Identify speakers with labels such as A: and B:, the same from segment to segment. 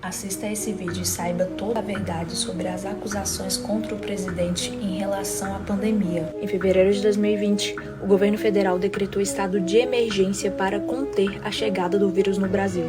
A: Assista a esse vídeo e saiba toda a verdade sobre as acusações contra o presidente em relação à pandemia. Em fevereiro de 2020, o governo federal decretou estado de emergência para conter a chegada do vírus no Brasil.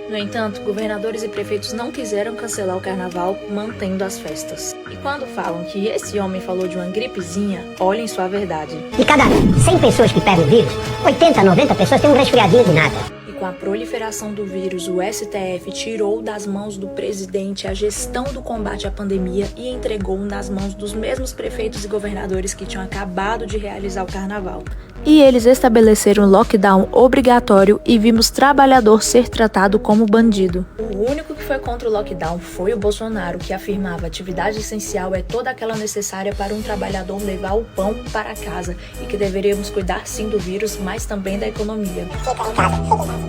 A: No entanto, governadores e prefeitos não quiseram cancelar o carnaval, mantendo as festas. E quando falam que esse homem falou de uma gripezinha, olhem só a verdade.
B: De cada 100 pessoas que pegam o vírus, 80, 90 pessoas têm um resfriadinho de nada.
A: Com a proliferação do vírus, o STF tirou das mãos do presidente a gestão do combate à pandemia e entregou nas mãos dos mesmos prefeitos e governadores que tinham acabado de realizar o carnaval. E eles estabeleceram lockdown obrigatório e vimos trabalhador ser tratado como bandido. O único que foi contra o lockdown foi o Bolsonaro, que afirmava que atividade essencial é toda aquela necessária para um trabalhador levar o pão para casa e que deveríamos cuidar sim do vírus, mas também da economia.
B: Fica em casa.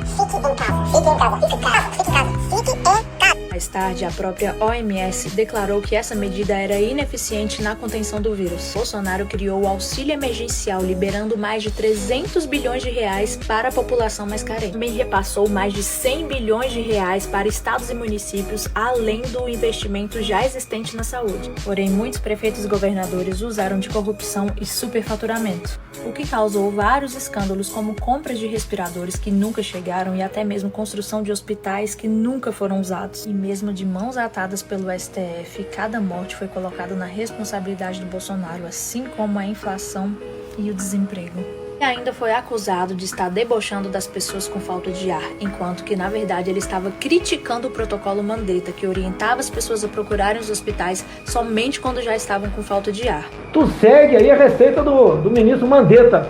A: Mais tarde, a própria OMS declarou que essa medida era ineficiente na contenção do vírus. Bolsonaro criou o auxílio emergencial, liberando mais de 300 bilhões de reais para a população mais carente. Também repassou mais de 100 bilhões de reais para estados e municípios, além do investimento já existente na saúde. Porém, muitos prefeitos e governadores usaram de corrupção e superfaturamento, o que causou vários escândalos, como compras de respiradores que nunca chegaram e até mesmo construção de hospitais que nunca foram usados. E mesmo de mãos atadas pelo STF, cada morte foi colocada na responsabilidade do Bolsonaro, assim como a inflação e o desemprego. E ainda foi acusado de estar debochando das pessoas com falta de ar, enquanto que, na verdade, ele estava criticando o protocolo Mandetta, que orientava as pessoas a procurarem os hospitais somente quando já estavam com falta de ar.
C: Tu segue aí a receita do ministro Mandetta.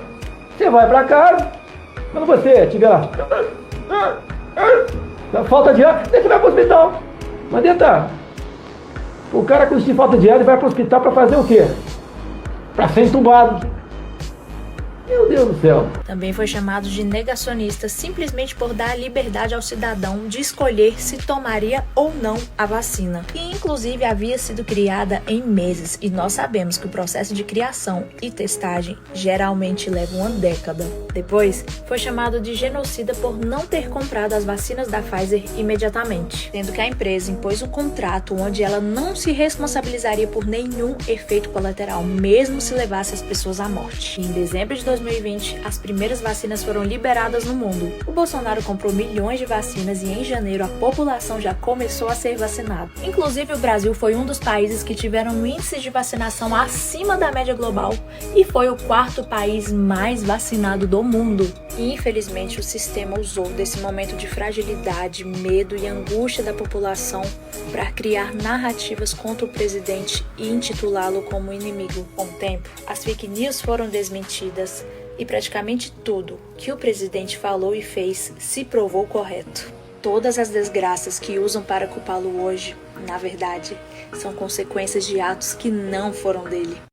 C: Você vai para casa, quando você tiver falta de ar, você vai para o hospital. Mandetta, o cara com falta de ar, ele vai para o hospital para fazer o quê? Para ser entubado. Meu Deus do céu.
A: Também foi chamado de negacionista simplesmente por dar a liberdade ao cidadão de escolher se tomaria ou não a vacina, que inclusive havia sido criada em meses, e nós sabemos que o processo de criação e testagem geralmente leva uma década. Depois, foi chamado de genocida por não ter comprado as vacinas da Pfizer imediatamente, sendo que a empresa impôs um contrato onde ela não se responsabilizaria por nenhum efeito colateral, mesmo se levasse as pessoas à morte. Em dezembro de 2020, as primeiras vacinas foram liberadas no mundo. O Bolsonaro comprou milhões de vacinas e em janeiro a população já começou a ser vacinada. Inclusive, o Brasil foi um dos países que tiveram um índice de vacinação acima da média global e foi o quarto país mais vacinado do mundo. E, infelizmente, o sistema usou desse momento de fragilidade, medo e angústia da população para criar narrativas contra o presidente e intitulá-lo como inimigo. Com o tempo, as fake news foram desmentidas e praticamente tudo que o presidente falou e fez se provou correto. Todas as desgraças que usam para culpá-lo hoje, na verdade, são consequências de atos que não foram dele.